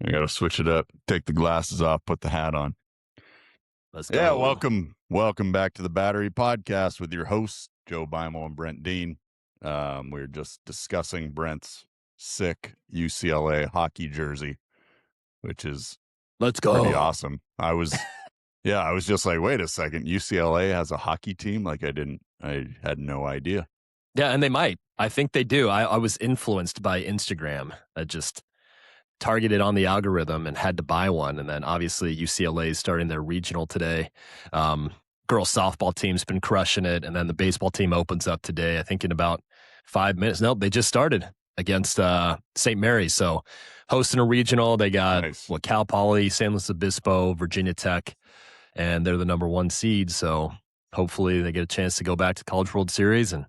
I got to switch it up. Take the glasses off, put the hat on. Let's Yeah, go. welcome back to the Battery Podcast with your hosts, Joe Beimel and Brent Dean. We're just discussing Brent's sick UCLA hockey jersey, which is Let's pretty go. awesome. I was just like, wait a second, UCLA has a hockey team? Like I had no idea. Yeah, and they might. I think they do. I was influenced by Instagram. I just targeted on the algorithm and had to buy one. And then obviously UCLA is starting their regional today. Girls softball team's been crushing it. And then the baseball team opens up today, I think in about 5 minutes. Nope, they just started against St. Mary's. So hosting a regional, they got Nice. Cal Poly, San Luis Obispo, Virginia Tech, and they're the number 1 seed. So hopefully they get a chance to go back to College World Series and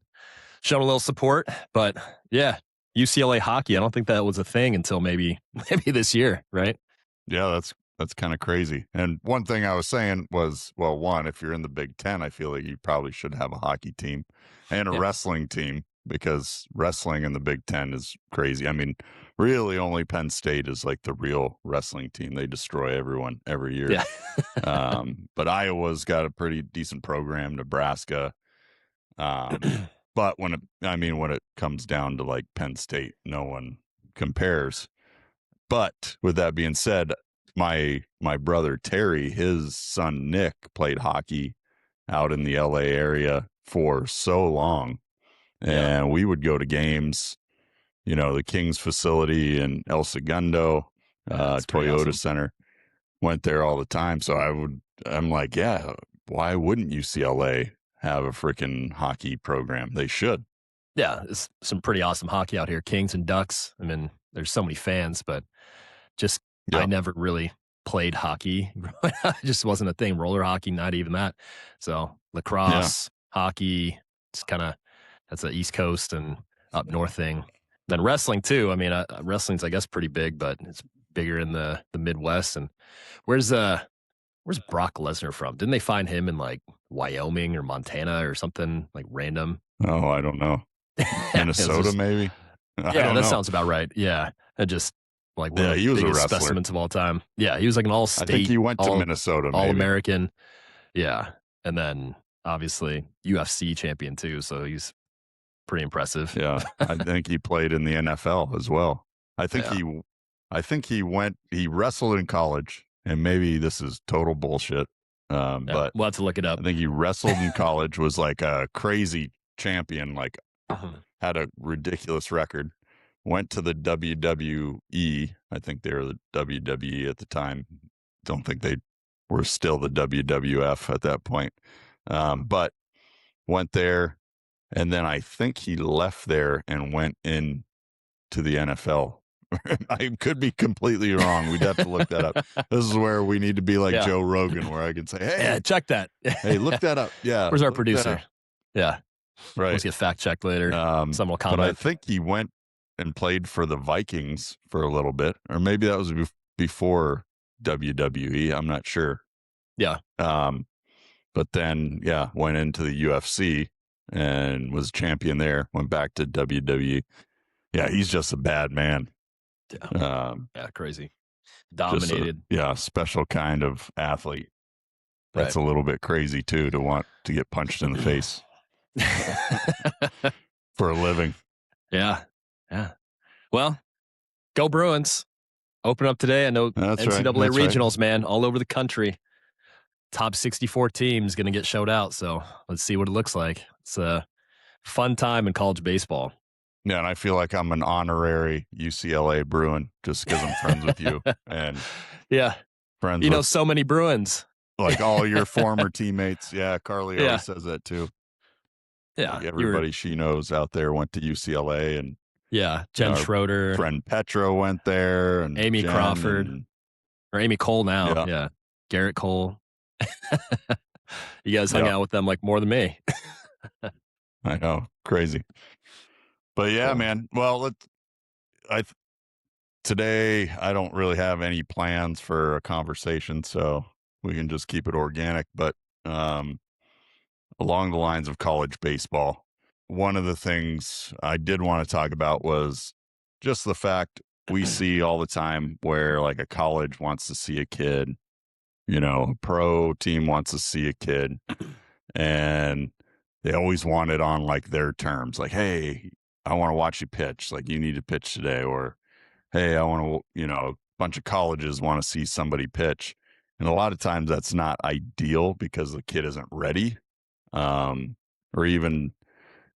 show a little support. But yeah, UCLA hockey, I don't think that was a thing until maybe this year, right? Yeah, that's kind of crazy. And one thing I was saying was, well, one, if you're in the Big Ten, I feel like you probably should have a hockey team and a Yeah. wrestling team, because wrestling in the Big Ten is crazy. I mean, really only Penn State is like the real wrestling team. They destroy everyone every year. Yeah. But Iowa's got a pretty decent program, Nebraska. But when it comes down to like Penn State, no one compares. But with that being said, my brother Terry, his son Nick, played hockey out in the LA area for so long. And we would go to games, the Kings facility in El Segundo, Toyota awesome. Center. Went there all the time. So I'm like, yeah, why wouldn't UCLA have a freaking hockey program? They should. Yeah, it's some pretty awesome hockey out here. Kings and Ducks. I mean, there's so many fans, but just I never really played hockey. It just wasn't a thing. Roller hockey, not even that. So lacrosse, hockey, it's that's the East Coast and up north thing. Then wrestling too. I mean, wrestling's I guess pretty big, but it's bigger in the Midwest. And where's Brock Lesnar from? Didn't they find him in like Wyoming or Montana or something like random? Oh, I don't know. Minnesota, maybe? Yeah, that sounds about right. Yeah. And just like one of the he was a biggest wrestler. Specimens of all time. Yeah, he was like an all-state. I think he went to Minnesota, maybe. All-American. Yeah. And then obviously UFC champion too, so he's pretty impressive. Yeah. I think he played in the NFL as well. I think he wrestled in college, and maybe this is total bullshit. But we'll have to look it up. I think he wrestled in college, was like a crazy champion, like had a ridiculous record. Went to the WWE. I think they were the WWE at the time. Don't think they were still the WWF at that point. But went there, and then I think he left there and went in to the NFL. I could be completely wrong. We'd have to look that up. This is where we need to be like Joe Rogan, where I can say, hey, check that. Hey, look that up. Yeah. Where's our producer? Yeah. Right. Let's get fact checked later. Someone will comment. But I think he went and played for the Vikings for a little bit, or maybe that was before WWE. I'm not sure. Yeah. But then, went into the UFC and was champion there. Went back to WWE. Yeah, he's just a bad man. Yeah, crazy. Dominated. Special kind of athlete. That's a little bit crazy too, to want to get punched in the face for a living. Yeah. Well, go Bruins. Open up today. I know NCAA regionals, man, all over the country. Top 64 teams going to get showed out. So let's see what it looks like. It's a fun time in college baseball. Yeah, and I feel like I'm an honorary UCLA Bruin just because I'm friends with you. And friends with so many Bruins. Like all your former teammates. Yeah, Carly always says that too. Yeah. Like everybody she knows out there went to UCLA. And Jen Schroeder. Friend Petra went there. And Amy Jen Crawford. Or Amy Cole now. Yeah. Garrett Cole. You guys hung out with them like more than me. I know. Crazy. But man. Well, today I don't really have any plans for a conversation, so we can just keep it organic. But along the lines of college baseball, one of the things I did want to talk about was just the fact we see all the time where like a college wants to see a kid, a pro team wants to see a kid, and they always want it on like their terms. Like, hey, I want to watch you pitch. Like, you need to pitch today. Or, hey, I want to, a bunch of colleges want to see somebody pitch. And a lot of times that's not ideal because the kid isn't ready. Or even,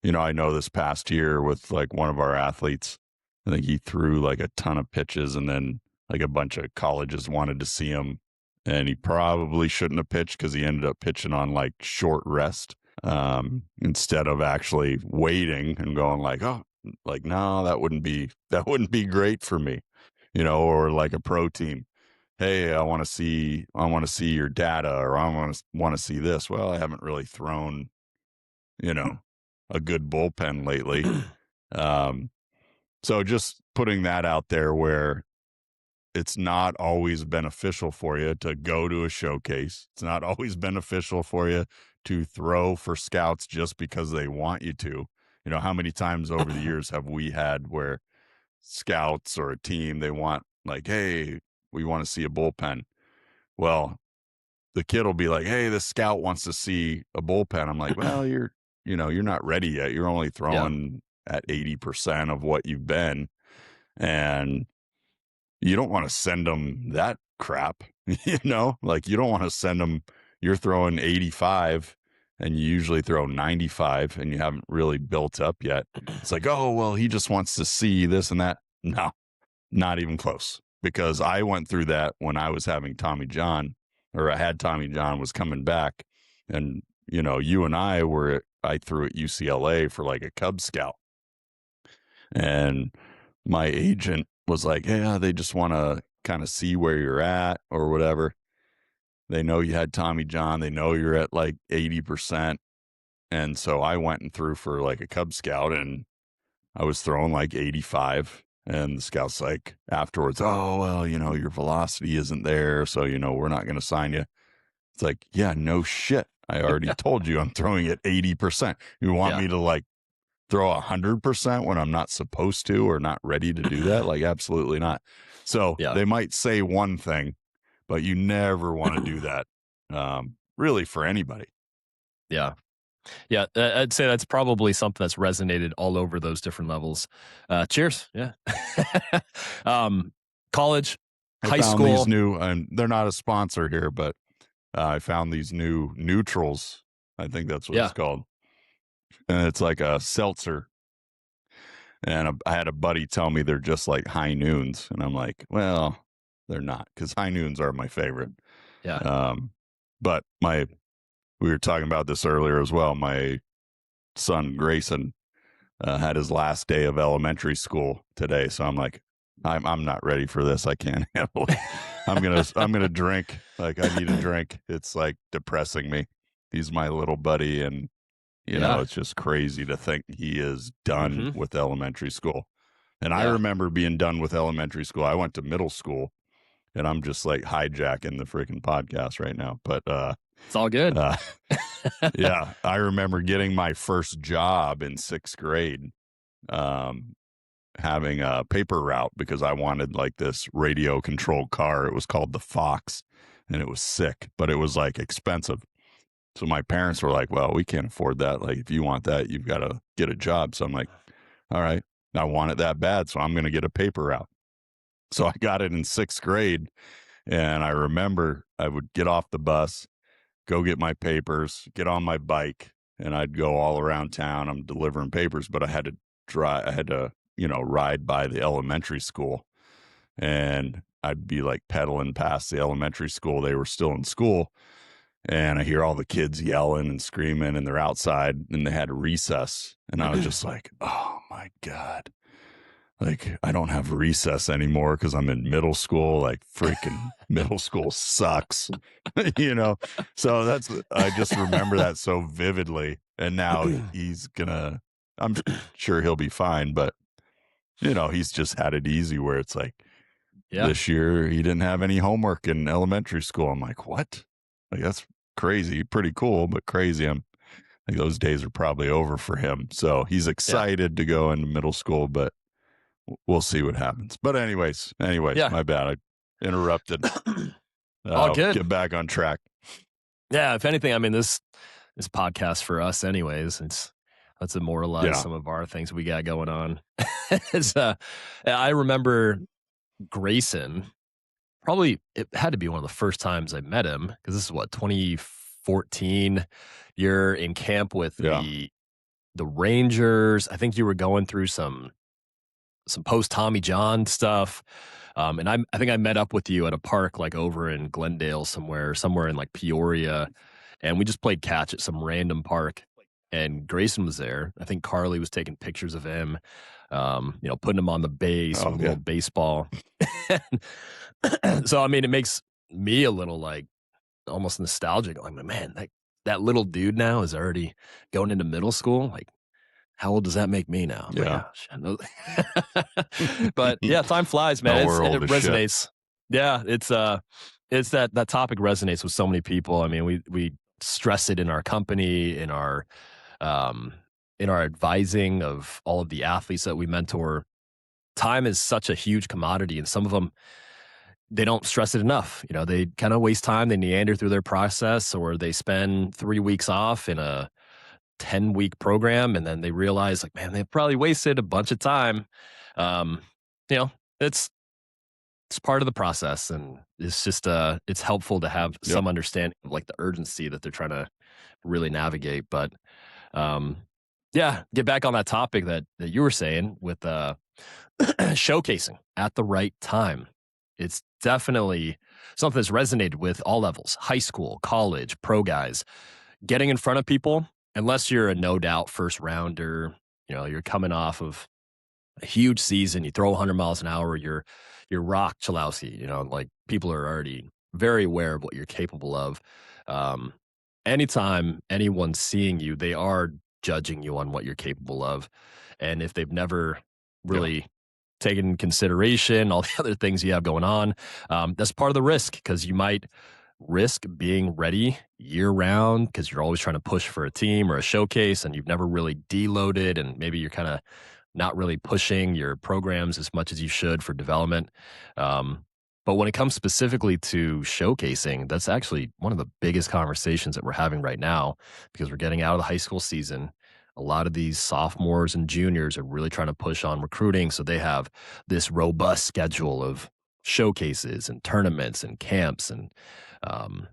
I know this past year with like one of our athletes, I think he threw like a ton of pitches and then like a bunch of colleges wanted to see him. And he probably shouldn't have pitched because he ended up pitching on like short rest, instead of actually waiting and going like, oh, like, no, that wouldn't be great for me, or like a pro team. Hey, I want to see your data, or I want to see this. Well, I haven't really thrown, you know, a good bullpen lately. Um, so just putting that out there where it's not always beneficial for you to go to a showcase. It's not always beneficial for you to throw for scouts just because they want you to. How many times over the years have we had where scouts or a team, they want like, hey, we want to see a bullpen. Well, the kid will be like, hey, the scout wants to see a bullpen. I'm like, well, you're not ready yet. You're only Yeah. throwing at 80% of what you've been. And you don't want to send them that crap, like you don't want to send them, you're throwing 85 and you usually throw 95 and you haven't really built up yet. It's like, oh, well, he just wants to see this and that. No, not even close, because I went through that when I was having Tommy John, or I had Tommy John, was coming back. And, you and I threw at UCLA for like a Cub Scout. And my agent was like, yeah, they just want to kind of see where you're at or whatever. They know you had Tommy John. They know you're at like 80%. And so I went and threw for like a Cub Scout and I was throwing like 85. And the scout's like afterwards, oh, well, your velocity isn't there. So, we're not going to sign you. It's like, yeah, no shit. I already told you I'm throwing at 80%. You want Yeah. me to like throw 100% when I'm not supposed to or not ready to do that? Like, absolutely not. So Yeah. they might say one thing, but you never want to do that, really, for anybody. Yeah. Yeah. I'd say that's probably something that's resonated all over those different levels. Cheers. Yeah. um, college, I high found these school. new, and they're not a sponsor here, but I found these new neutrals. I think that's what it's Yeah. called. And it's like a seltzer. And I had a buddy tell me they're just like high noons. And I'm like, well, they're not, because high noons are my favorite. Yeah. Um, but we were talking about this earlier as well. My son, Grayson, had his last day of elementary school today. So I'm like, I'm not ready for this. I can't handle it. I'm gonna drink. Like, I need a drink. It's like depressing me. He's my little buddy, and Yeah. it's just crazy to think he is done Hmm. with elementary school. And I Yeah. remember being done with elementary school. I went to middle school, and I'm just like hijacking the freaking podcast right now. But It's all good. uh, yeah, I remember getting my first job in 6th grade, um, having a paper route because I wanted like this radio controlled car. It was called the Fox, and it was sick, but it was like expensive. So my parents were like, well, we can't afford that. Like, if you want that, you've got to get a job. So I'm like, all right, I want it that bad. So I'm going to get a paper route. So I got it in 6th grade. And I remember I would get off the bus, go get my papers, get on my bike, and I'd go all around town. I'm delivering papers, but I had to, ride by the elementary school, and I'd be like pedaling past the elementary school. They were still in school, and I hear all the kids yelling and screaming, and they're outside and they had a recess. And I was just like, oh my God. Like, I don't have recess anymore because I'm in middle school. Like, freaking middle school sucks, you know? So I just remember that so vividly. And now I'm sure he'll be fine, but, he's just had it easy where it's like Yeah. this year he didn't have any homework in elementary school. I'm like, what? Like, that's crazy. Pretty cool, but crazy. Like, those days are probably over for him. So he's Yeah. excited to go into middle school, but we'll see what happens. But anyways, Yeah. my bad. I interrupted. All good. Get back on track. Yeah, if anything, I mean, this podcast for us anyways, let's immortalize Yeah. some of our things we got going on. It's, I remember Grayson, probably it had to be one of the first times I met him because this is what, 2014. You're in camp with Yeah. the Rangers. I think you were going through some post Tommy John stuff. And I think I met up with you at a park like over in Glendale somewhere in like Peoria, and we just played catch at some random park. And Grayson was there. I think Carly was taking pictures of him, putting him on the base Oh with a yeah. little baseball. So I mean, it makes me a little like almost nostalgic. Like, man, that little dude now is already going into middle school. Like, how old does that make me now? I'm like, Yeah. oh, shit. But yeah, time flies, man. No, we're And it old as shit. resonates. Yeah, it's that topic resonates with so many people. I mean, we stress it in our company, um, in our advising of all of the athletes that we mentor. Time is such a huge commodity, and some of them they don't stress it enough. They kind of waste time. They meander through their process, or they spend 3 weeks off in a 10-week program, and then they realize like, man, they probably wasted a bunch of time. Um, you know, it's part of the process, and it's just it's helpful to have Yep. some understanding of like the urgency that they're trying to really navigate. But um, yeah, get back on that topic that you were saying with showcasing at the right time. It's definitely something that's resonated with all levels: high school, college, pro guys. Getting in front of people, unless you're a no doubt first rounder, you're coming off of a huge season, you throw 100 miles an hour, you're Rock Chalowski, like people are already very aware of what you're capable of. Um, Anytime anyone's seeing you, they are judging you on what you're capable of. And if they've never Yeah. really taken in consideration all the other things you have going on, that's part of the risk, because you might risk being ready year round because you're always trying to push for a team or a showcase, and you've never really deloaded, and maybe you're kind of not really pushing your programs as much as you should for development. But when it comes specifically to showcasing, that's actually one of the biggest conversations that we're having right now, because we're getting out of the high school season. A lot of these sophomores and juniors are really trying to push on recruiting. So they have this robust schedule of showcases and tournaments and camps and um,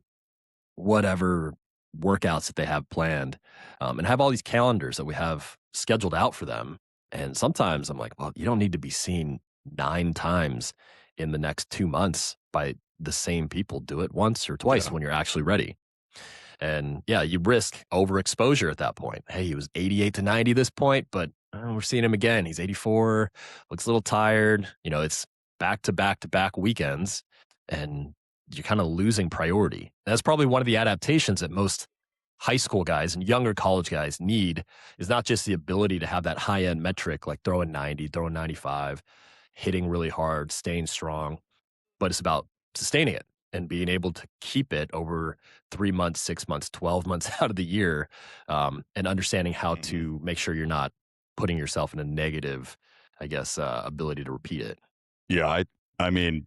whatever workouts that they have planned, and have all these calendars that we have scheduled out for them. And sometimes I'm like, well, you don't need to be seen 9 times in the next 2 months by the same people. Do it once or twice Yeah. when you're actually ready. And yeah, you risk overexposure at that point. Hey, he was 88 to 90 this point, but we're seeing him again. He's 84, looks a little tired. It's back to back to back weekends, and you're kind of losing priority. That's probably one of the adaptations that most high school guys and younger college guys need, is not just the ability to have that high end metric, like throwing 90, throwing 95, hitting really hard, staying strong, but it's about sustaining it and being able to keep it over 3 months, 6 months, 12 months out of the year, and understanding how Mhm. to make sure you're not putting yourself in a negative, I guess, ability to repeat it. Yeah. I mean,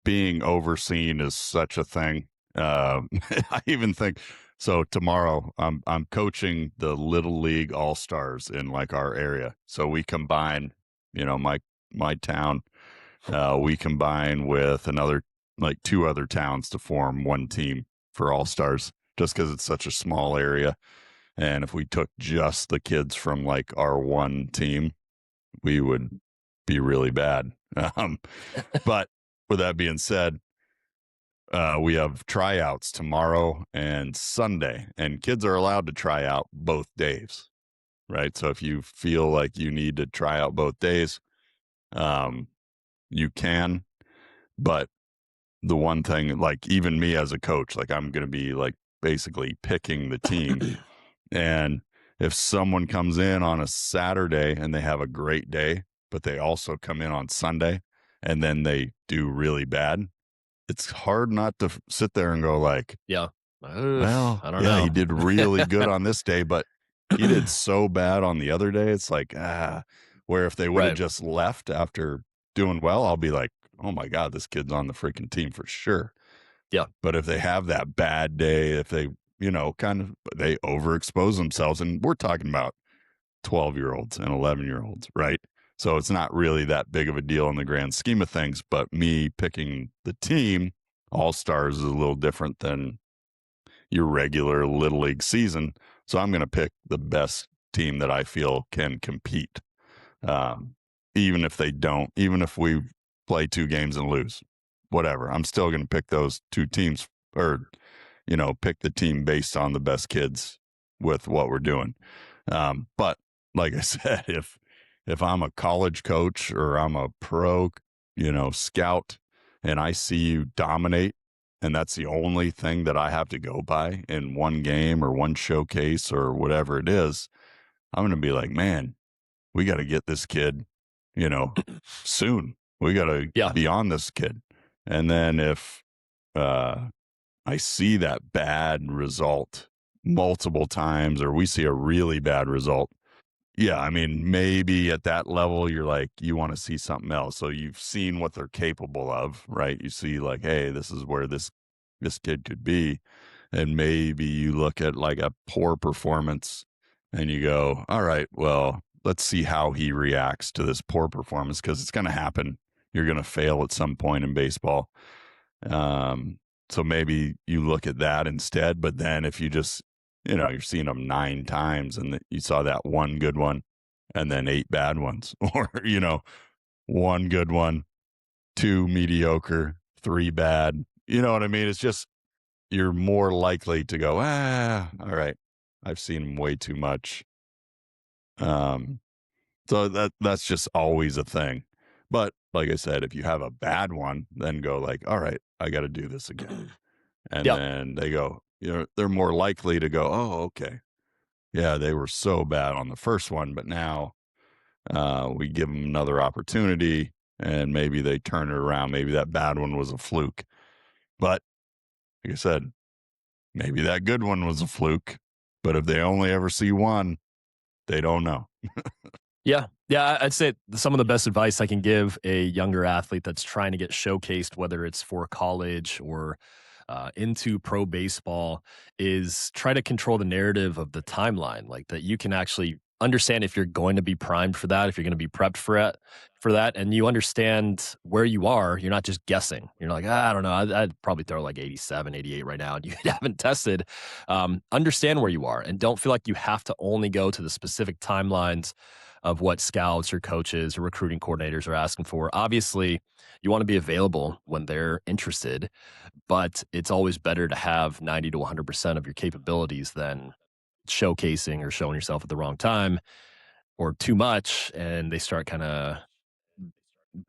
being overseen is such a thing. I even think so. Tomorrow, I'm coaching the Little League All Stars in like our area. So we combine, my town. We combine with another like 2 other towns to form one team for All Stars, just because it's such a small area. And if we took just the kids from like our one team, we would be really bad. Um, but with that being said, we have tryouts tomorrow and Sunday, and kids are allowed to try out both days, right? So if you feel like you need to try out both days, um, you can. But the one thing, like even me as a coach, like I'm going to be like basically picking the team. And if someone comes in on a Saturday and they have a great day, but they also come in on Sunday and then they do really bad, it's hard not to sit there and go like, Yeah. well, I don't yeah, know. he did really good on this day, but he did so bad on the other day. It's like, Where if they would have Right. just left after doing well, I'll be like, oh my God, this kid's on the freaking team for sure. Yeah. But if they have that bad day, if they, kind of they overexpose themselves, and we're talking about 12-year-olds and 11-year-olds, right? So it's not really that big of a deal in the grand scheme of things. But me picking the team, All Stars, is a little different than your regular Little League season. So I'm going to pick the best team that I feel can compete. Um, even if they don't, even if we play 2 games and lose, whatever, I'm still going to pick those 2 teams, or, pick the team based on the best kids with what we're doing. But like I said, if I'm a college coach or I'm a pro, scout, and I see you dominate, and that's the only thing that I have to go by in one game or one showcase or whatever it is, I'm going to be like, man, we got to get this kid, you know, soon. We got to Yeah. be on this kid. And then if I see that bad result multiple times, or we see a really bad result, yeah, I mean, maybe at that level, you're like, you want to see something else. So you've seen what they're capable of, right? You see, like, hey, this is where this kid could be, and maybe you look at like a poor performance, and you go, all right, well, let's see how he reacts to this poor performance, because it's going to happen. You're going to fail at some point in baseball. Um, so maybe you look at that instead. But then if you just, you're seeing them 9 times, and you saw that one good one and then 8 bad ones, or, one good one, 2 mediocre, 3 bad. You know what I mean? It's just, you're more likely to go, all right, I've seen him way too much. Um, so that's just always a thing. But like I said, if you have a bad one, then go like, all right, I got to do this again. And Yep. then they go, they're more likely to go, oh, okay. Yeah, they were so bad on the first one, but now we give them another opportunity, and maybe they turn it around. Maybe that bad one was a fluke. But like I said, maybe that good one was a fluke. But if they only ever see one, they don't know. Yeah. Yeah. I'd say some of the best advice I can give a younger athlete that's trying to get showcased, whether it's for college or into pro baseball, is try to control the narrative of the timeline. Like that you can actually understand if you're going to be primed for that, if you're going to be prepped for that, and you understand where you are. You're not just guessing. You're like, I don't know. I'd probably throw like 87, 88 right now, and you haven't tested. Understand where you are, and don't feel like you have to only go to the specific timelines of what scouts or coaches or recruiting coordinators are asking for. Obviously, you want to be available when they're interested, but it's always better to have 90 to 100% of your capabilities than showcasing or showing yourself at the wrong time or too much, and they start kind of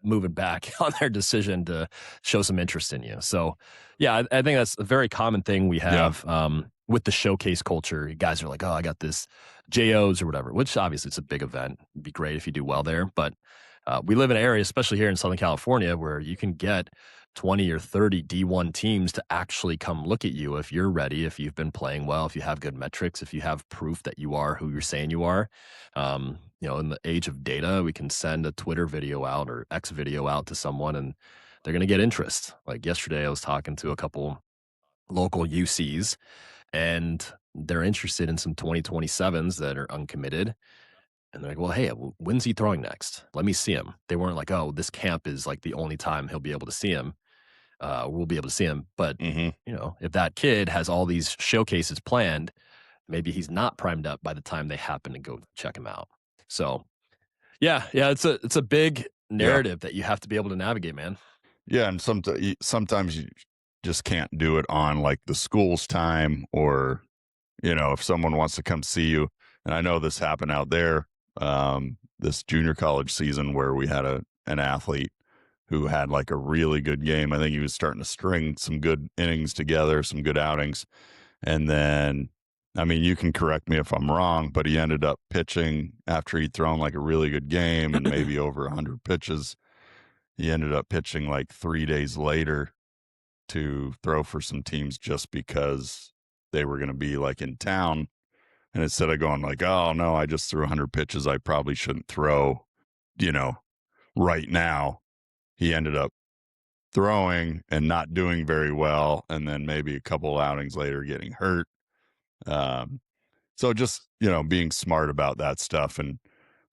moving back on their decision to show some interest in you. So, yeah, I think that's a very common thing we Yeah. have with the showcase culture. You guys are like, oh, I got this JOs or whatever, which obviously it's a big event. It'd be great if you do well there. But we live in an area, especially here in Southern California, where you can get 20 or 30 D1 teams to actually come look at you if you're ready, if you've been playing well, if you have good metrics, if you have proof that you are who you're saying you are. In the age of data, we can send a Twitter video out or X video out to someone and they're going to get interest. Like yesterday, I was talking to a couple local UCs and they're interested in some 2027s that are uncommitted. And they're like, well, hey, when's he throwing next? Let me see him. They weren't like, oh, this camp is like the only time he'll be able to see him. We'll be able to see him. But, Mm-hmm. if that kid has all these showcases planned, maybe he's not primed up by the time they happen to go check him out. So, yeah, it's a big Yeah. narrative that you have to be able to navigate, man. Yeah. And sometimes you just can't do it on like the school's time, or, if someone wants to come see you. And I know this happened out there, this junior college season, where we had an athlete who had like a really good game. I think he was starting to string some good innings together, some good outings. And then, I mean, you can correct me if I'm wrong, but he ended up pitching after he'd thrown like a really good game and maybe over 100 pitches. He ended up pitching like 3 days later to throw for some teams, just because they were going to be like in town. And instead of going like, oh no, I just threw 100 pitches, I probably shouldn't throw, you know, right now he ended up throwing and not doing very well, and then maybe a couple outings later getting hurt. Um, so just, being smart about that stuff. And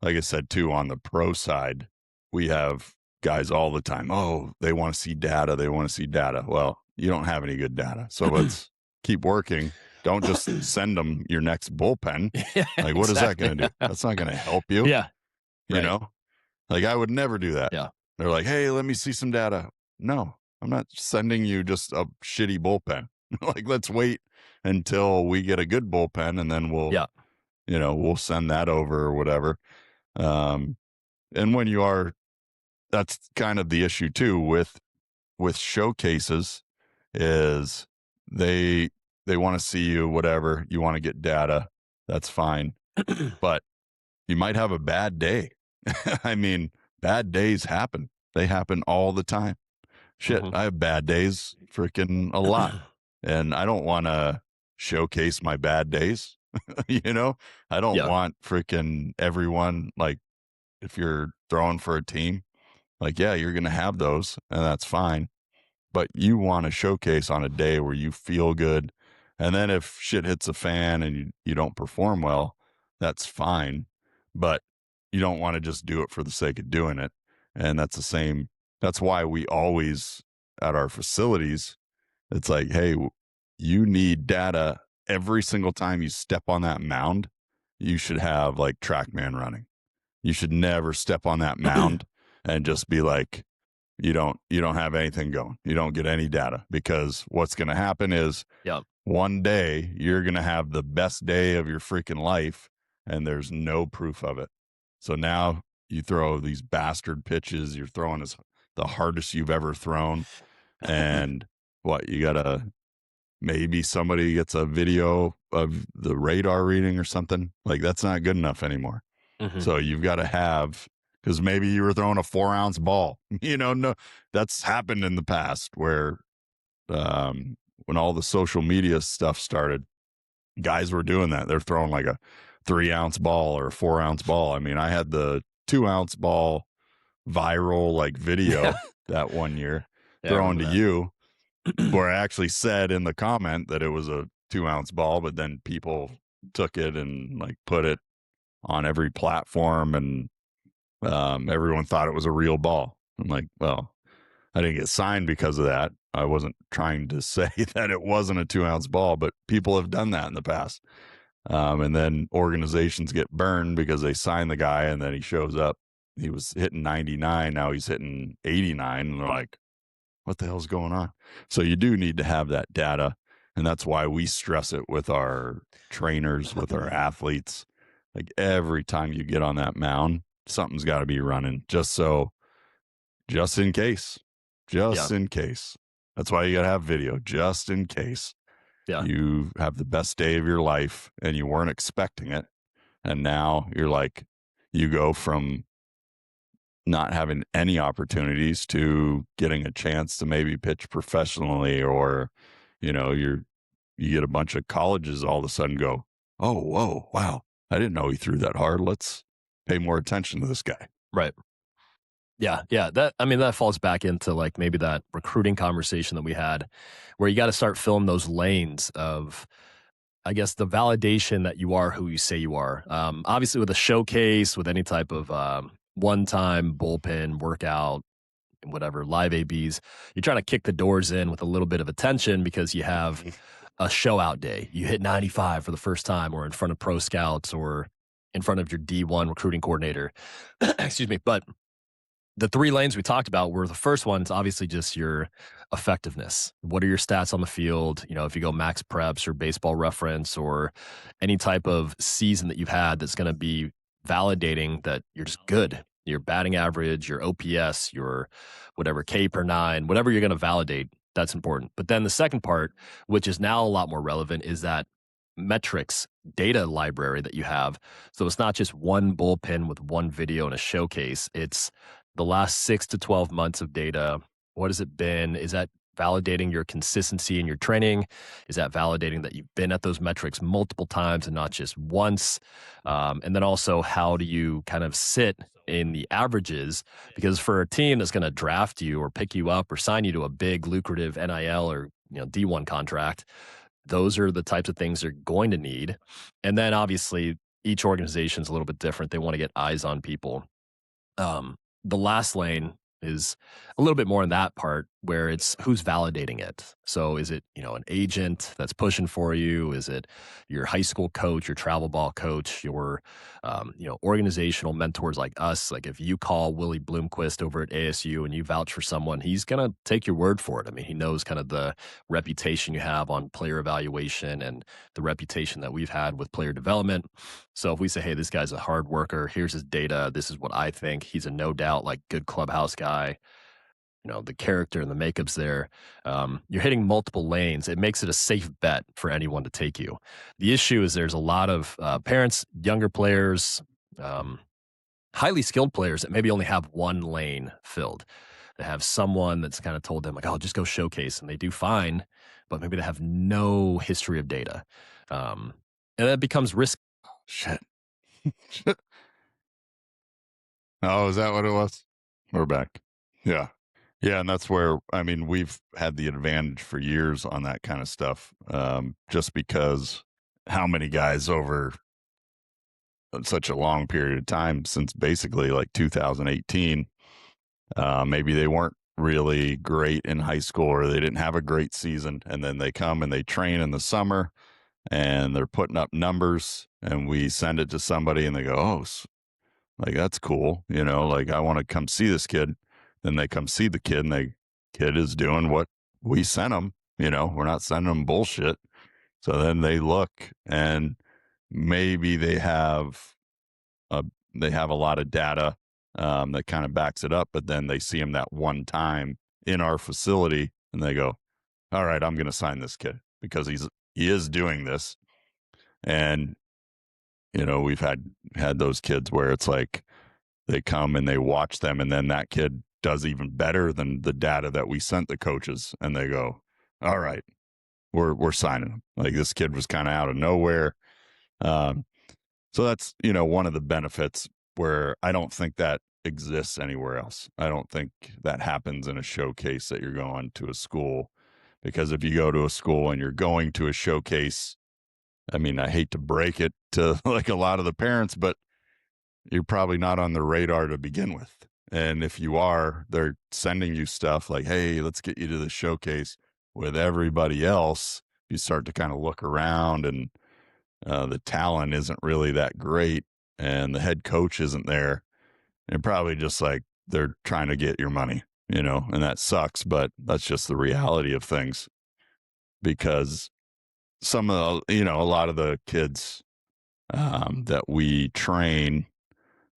like I said, too, on the pro side, we have guys all the time. Oh, they want to see data. They want to see data. Well, you don't have any good data. So let's keep working. Don't just send them your next bullpen. Yeah, Like, what is that exactly. going to do? That's not going to help you, Yeah, you right. know? Like, I would never do that. Yeah. They're like, hey, let me see some data. No, I'm not sending you just a shitty bullpen. Like, let's wait until we get a good bullpen, and then Yeah. we'll send that over or whatever. Um, and when you are, that's kind of the issue too with showcases is they they want to see you, whatever, you want to get data, that's fine, but you might have a bad day. I mean, bad days happen. They happen all the time. Shit, Mhm. I have bad days freaking a lot. And I don't want to showcase my bad days. you know, I don't Yeah. want freaking everyone, like, if you're throwing for a team, like, yeah, you're going to have those and that's fine. But you want to showcase on a day where you feel good. And then if shit hits a fan and you don't perform well, that's fine. But you don't want to just do it for the sake of doing it. And that's the same. That's why we always, at our facilities, it's like, hey, you need data every single time you step on that mound. You should have like TrackMan running. You should never step on that mound and just be like, you don't have anything going. You don't get any data, because what's going to happen is Yeah. one day you're going to have the best day of your freaking life and there's no proof of it. So now you throw these bastard pitches, you're throwing as the hardest you've ever thrown, and what, you got to, maybe somebody gets a video of the radar reading or something. Like, that's not good enough anymore. Mhm. So you've got to have, because maybe you were throwing a 4-ounce ball. No, that's happened in the past where, when all the social media stuff started, guys were doing that. They're throwing like a 3-ounce ball or a 4-ounce ball. I mean, I had the 2-ounce ball viral like Yeah. video that one year Yeah, I throwing remember to that. you, where I actually said in the comment that it was a 2-ounce ball, but then people took it and like put it on every platform, and everyone thought it was a real ball. I'm like, well, I didn't get signed because of that. I wasn't trying to say that it wasn't a 2-ounce ball, but people have done that in the past. And then organizations get burned because they sign the guy and then he shows up. He was hitting 99. Now he's hitting 89. And they're like, what the hell's going on? So you do need to have that data. And that's why we stress it with our trainers, with our athletes. Like, every time you get on that mound, something's got to be running, just in case, Yeah. just in case. That's why you got to have video, just in case Yeah. you have the best day of your life and you weren't expecting it. And now you're like, you go from not having any opportunities to getting a chance to maybe pitch professionally, or, you get a bunch of colleges all of a sudden go, oh, whoa, wow, I didn't know he threw that hard. Let's pay more attention to this guy. Right. Yeah, yeah, that falls back into, like, maybe that recruiting conversation that we had, where you gotta start filling those lanes of, I guess, the validation that you are who you say you are. Obviously, with a showcase, with any type of, one-time bullpen workout, whatever, live ABs, you're trying to kick the doors in with a little bit of attention because you have a show out day. You hit 95 for the first time, or in front of pro scouts, or in front of your D1 recruiting coordinator. Excuse me, but the three lanes we talked about were, the first one's obviously just your effectiveness. What are your stats on the field? If you go max preps or baseball reference or any type of season that you've had, that's going to be validating that you're just good. Your batting average, your OPS, your whatever K per nine, whatever you're going to validate, that's important. But then the second part, which is now a lot more relevant, is that metrics data library that you have. So it's not just one bullpen with one video and a showcase. It's the last 6 to 12 months of data. What has it been? Is that validating your consistency in your training? Is that validating that you've been at those metrics multiple times and not just once? And then also, how do you kind of sit in the averages, because for a team that's going to draft you or pick you up or sign you to a big lucrative NIL or D1 contract, those are the types of things they're going to need. And then obviously each organization is a little bit different. They want to get eyes on people. um, the last lane is a little bit more in that part where it's who's validating it. So is it, an agent that's pushing for you? Is it your high school coach, your travel ball coach, your, organizational mentors like us? Like if you call Willie Bloomquist over at ASU and you vouch for someone, he's going to take your word for it. I mean, he knows kind of the reputation you have on player evaluation and the reputation that we've had with player development. So if we say, hey, this guy's a hard worker, here's his data, this is what I think, he's a no doubt like good clubhouse guy, the character and the makeup's there. You're hitting multiple lanes. It makes it a safe bet for anyone to take you. The issue is there's a lot of parents, younger players, um, highly skilled players that maybe only have one lane filled. They have someone that's kind of told them like, oh, just go showcase, and they do fine, but maybe they have no history of data. And that becomes risky. Shit. Shit. Oh, is that what it was? We're back. Yeah. Yeah. And that's where, I mean, we've had the advantage for years on that kind of stuff, just because how many guys over such a long period of time since basically like 2018, maybe they weren't really great in high school or they didn't have a great season. And then they come and they train in the summer and they're putting up numbers and we send it to somebody and they go, oh, like that's cool. Like I want to come see this kid. Then they come see the kid and the kid is doing what we sent them. We're not sending them bullshit. So then they look and maybe a, they have a lot of data that kind of backs it up, but then they see him that one time in our facility and they go, all right, I'm going to sign this kid because he is doing this. And, we've had those kids where it's like, they come and they watch them and then that kid does even better than the data that we sent the coaches and they go, all right, we're signing him. Like this kid was kind of out of nowhere. So that's, one of the benefits where I don't think that exists anywhere else. I don't think that happens in a showcase that you're going to a school, because if you go to a school and you're going to a showcase, I mean, I hate to break it to like a lot of the parents, but you're probably not on the radar to begin with. And if you are, they're sending you stuff like, hey, let's get you to the showcase with everybody else. You start to kind of look around and the talent isn't really that great and the head coach isn't there. And probably just like they're trying to get your money, and that sucks, but that's just the reality of things. Because some of the, a lot of the kids that we train,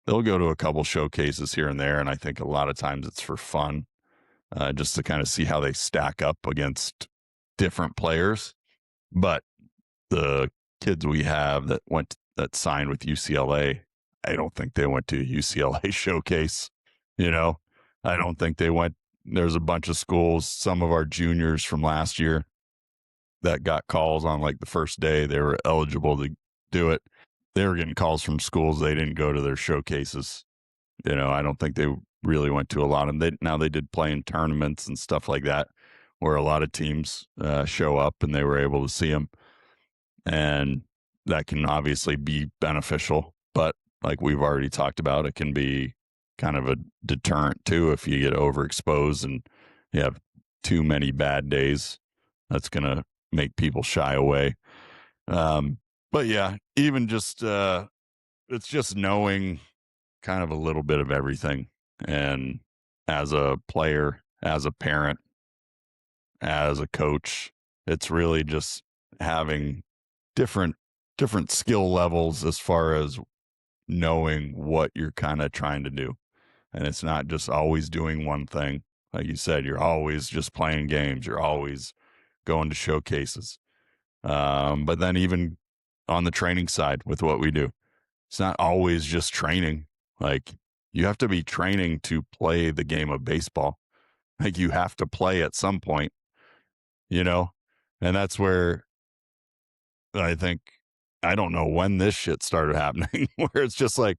they'll go to a couple showcases here and there. And I think a lot of times it's for fun, just to kind of see how they stack up against different players. But the kids we have that signed with UCLA, I don't think they went to a UCLA showcase. I don't think they went. There's a bunch of schools, some of our juniors from last year that got calls on like the first day they were eligible to do it. They were getting calls from schools. They didn't go to their showcases. I don't think they really went to a lot of them. They did play in tournaments and stuff like that where a lot of teams show up and they were able to see them. And that can obviously be beneficial. But like we've already talked about, it can be kind of a deterrent too if you get overexposed and you have too many bad days. That's going to make people shy away. But yeah, even just it's just knowing kind of a little bit of everything. And as a player, as a parent, as a coach, it's really just having different skill levels as far as knowing what you're kind of trying to do. And it's not just always doing one thing. Like you said, you're always just playing games. You're always going to showcases. But then even on the training side with what we do, it's not always just training. Like you have to be training to play the game of baseball. Like you have to play at some point, and that's where I think, I don't know when this shit started happening where it's just like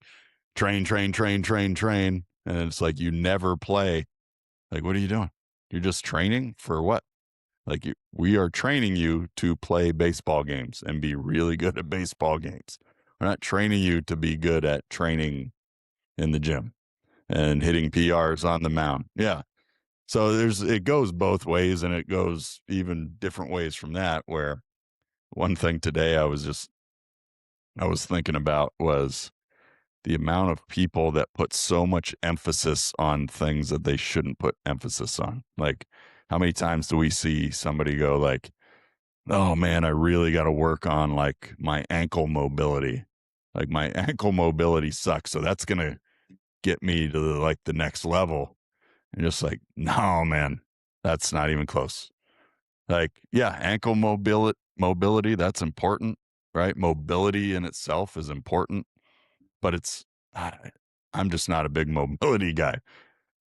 train, train, train, train, train. And it's like you never play. Like, what are you doing? You're just training for what? Like, we are training you to play baseball games and be really good at baseball games. We're not training you to be good at training in the gym and hitting PRs on the mound. Yeah. So it goes both ways, and it goes even different ways from that. Where one thing today I was thinking about was the amount of people that put so much emphasis on things that they shouldn't put emphasis on. Like, how many times do we see somebody go like, "Oh man, I really got to work on like my ankle mobility. Like my ankle mobility sucks, so that's going to get me to the next level." And just like, "No, man. That's not even close." Like, yeah, ankle mobility, that's important, right? Mobility in itself is important, but I, I'm just not a big mobility guy.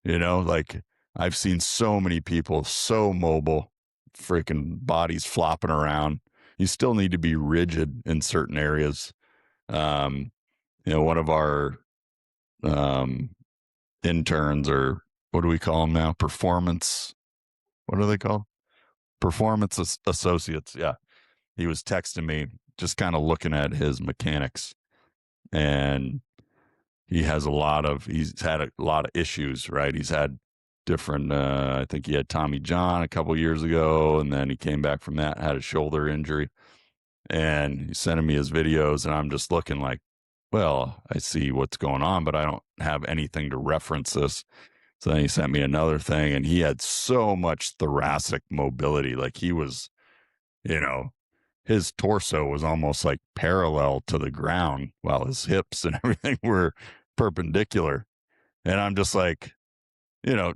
Like I've seen so many people so mobile, freaking bodies flopping around. You still need to be rigid in certain areas. Um, one of our um, interns, or what do we call them now? Performance. What are they called? Performance associates. Yeah. He was texting me, just kind of looking at his mechanics, and he's had a lot of issues, right? He's had different, I think he had Tommy John a couple years ago, and then he came back from that, had a shoulder injury, and he's sending me his videos, and I'm just looking like, well, I see what's going on, but I don't have anything to reference this. So then he sent me another thing, and he had so much thoracic mobility. Like he was, you know, his torso was almost like parallel to the ground while his hips and everything were perpendicular. And I'm just like, you know,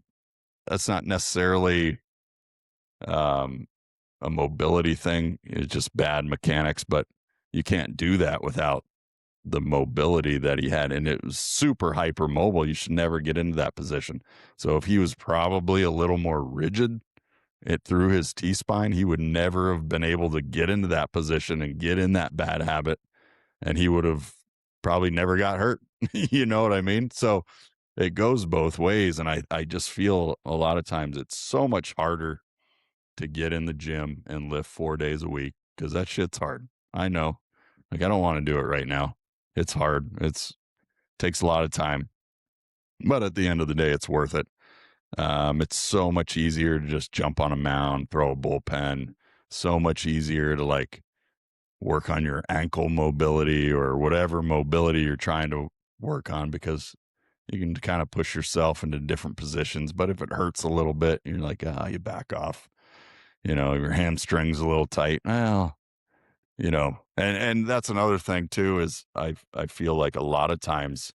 that's not necessarily um, a mobility thing. It's just bad mechanics, but you can't do that without the mobility that he had. And it was super hyper mobile. You should never get into that position. So if he was probably a little more rigid it through his T spine, he would never have been able to get into that position and get in that bad habit. And he would have probably never got hurt. You know what I mean? So it goes both ways. And I just feel a lot of times it's so much harder to get in the gym and lift 4 days a week because that shit's hard. I know. Like, I don't want to do it right now. It's hard. Takes a lot of time. But at the end of the day, it's worth it. It's so much easier to just jump on a mound, throw a bullpen. So much easier to like work on your ankle mobility or whatever mobility you're trying to work on because you can kind of push yourself into different positions. But if it hurts a little bit, you're like, you back off. Your hamstring's a little tight. Well, and that's another thing too, is I feel like a lot of times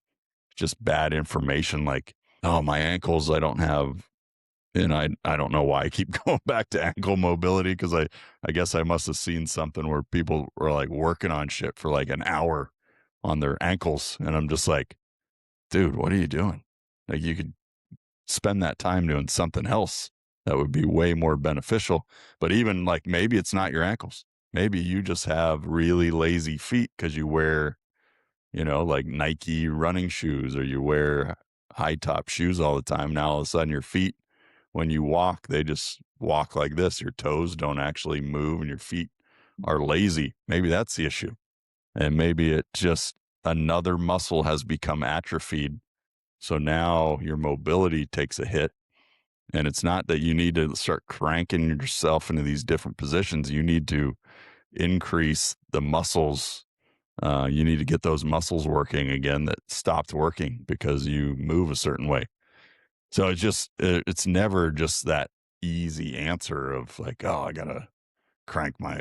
just bad information, like, oh, my ankles, I don't have, and I don't know why I keep going back to ankle mobility because I guess I must have seen something where people were like working on shit for like an hour on their ankles. And I'm just like, dude, what are you doing? Like, you could spend that time doing something else that would be way more beneficial. But even like maybe it's not your ankles. Maybe you just have really lazy feet because you wear, like Nike running shoes, or you wear high top shoes all the time. Now all of a sudden your feet, when you walk, they just walk like this. Your toes don't actually move and your feet are lazy. Maybe that's the issue. And maybe it just another muscle has become atrophied. So now your mobility takes a hit. And it's not that you need to start cranking yourself into these different positions. You need to increase the muscles. You need to get those muscles working again that stopped working because you move a certain way. So it's never just that easy answer of like, oh, I gotta crank my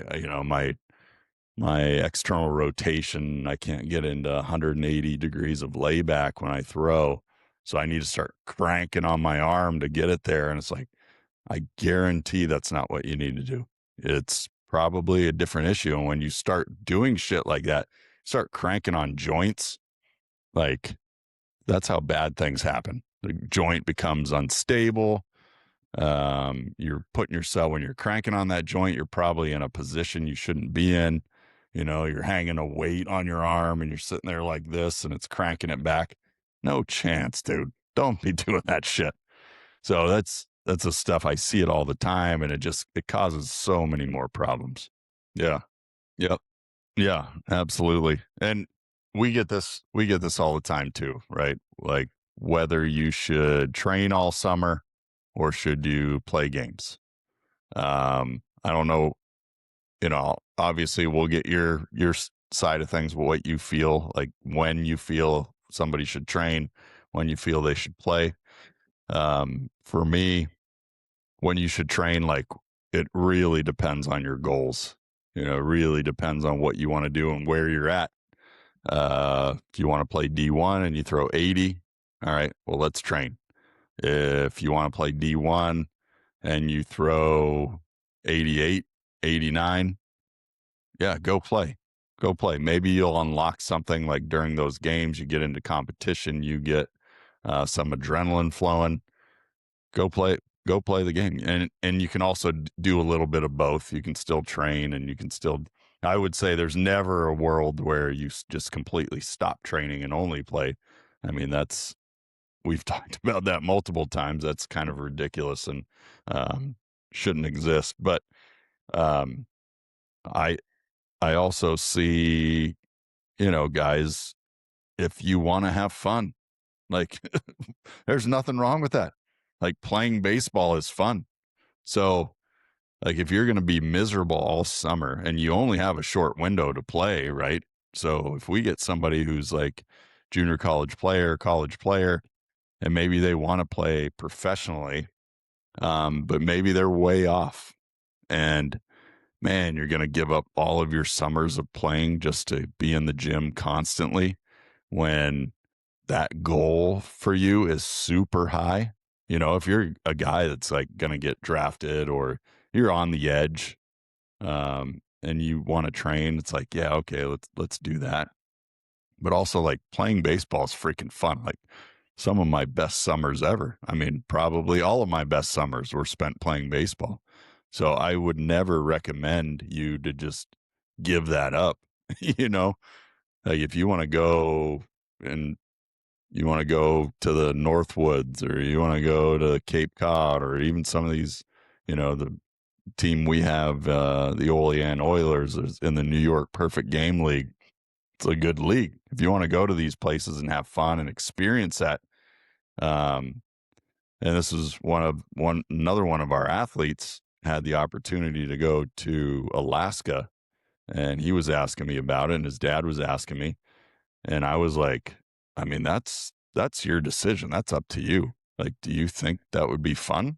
external rotation. I can't get into 180 degrees of layback when I throw. So I need to start cranking on my arm to get it there. And it's like, I guarantee that's not what you need to do. It's probably a different issue. And when you start doing shit like that, start cranking on joints, like that's how bad things happen. The joint becomes unstable. You're putting yourself, when you're cranking on that joint, you're probably in a position you shouldn't be in. You're hanging a weight on your arm and you're sitting there like this and it's cranking it back. No chance, dude. Don't be doing that shit. So that's the stuff I see it all the time, and it causes so many more problems. Yeah. Yep. Yeah, absolutely. And we get this all the time too, right? Like whether you should train all summer or should you play games. I don't know, obviously we'll get your side of things, what you feel like when you feel somebody should train, when you feel they should play. For me, when you should train, like it really depends on your goals. It really depends on what you want to do and where you're at. If you want to play D1 and you throw 80, all right, well, let's train. If you want to play D1 and you throw 88, 89, yeah, go play. Go play. Maybe you'll unlock something like during those games, you get into competition, you get some adrenaline flowing. Go play go play the game. And you can also do a little bit of both. You can still train and you can still I would say there's never a world where you just completely stop training and only play. I mean, that's we've talked about that multiple times. That's kind of ridiculous and um, shouldn't exist. But um, I I also see, guys, if you want to have fun, like there's nothing wrong with that. Like playing baseball is fun. So, like, if you're going to be miserable all summer and you only have a short window to play, right? So, if we get somebody who's like junior college player, and maybe they want to play professionally, but maybe they're way off, and man, you're going to give up all of your summers of playing just to be in the gym constantly when that goal for you is super high. If you're a guy that's like going to get drafted or you're on the edge, and you want to train, it's like, yeah, okay, let's do that. But also like playing baseball is freaking fun. Like some of my best summers ever. I mean, probably all of my best summers were spent playing baseball. So I would never recommend you to just give that up. you know, like if you want to go and you want to go to the Northwoods or you want to go to Cape Cod or even some of these, the team we have, the Olean Oilers is in the New York Perfect Game League. It's a good league. If you want to go to these places and have fun and experience that, um, and this is another one of our athletes had the opportunity to go to Alaska, and he was asking me about it, and his dad was asking me, and I was like, I mean, that's your decision. That's up to you. Like, do you think that would be fun?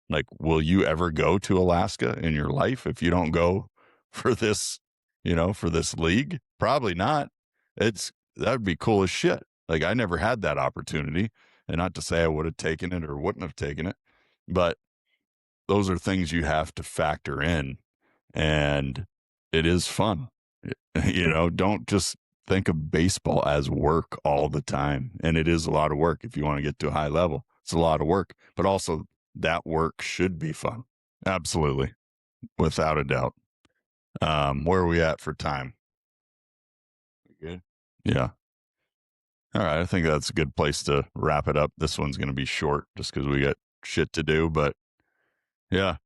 Like, will you ever go to Alaska in your life if you don't go for this, for this league? Probably not. That would be cool as shit. Like, I never had that opportunity. And not to say I would have taken it or wouldn't have taken it, but those are things you have to factor in. And it is fun. Don't just think of baseball as work all the time. And it is a lot of work if you want to get to a high level. It's a lot of work, but also that work should be fun. Absolutely. Without a doubt. Where are we at for time? Good. Yeah. All right. I think that's a good place to wrap it up. This one's going to be short just because we got shit to do, but yeah.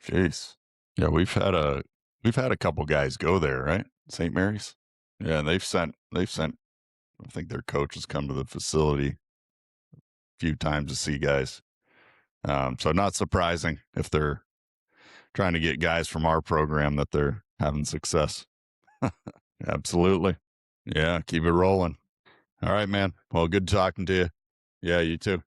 Jeez. Yeah. We've had a couple guys go there, right? St. Mary's. Yeah. They've sent, I think their coach has come to the facility a few times to see guys. So not surprising if they're trying to get guys from our program that they're having success. Absolutely. Yeah, keep it rolling. All right, man. Well, good talking to you. Yeah, you too.